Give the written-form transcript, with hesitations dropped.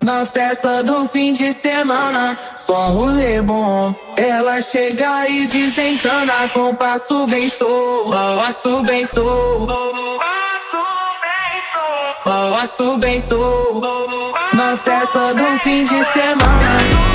Na festa do fim de semana, só rolê bom. Ela chega e desencana com passo bem show. Passo bem show. Passo bem show. Na festa do fim de semana.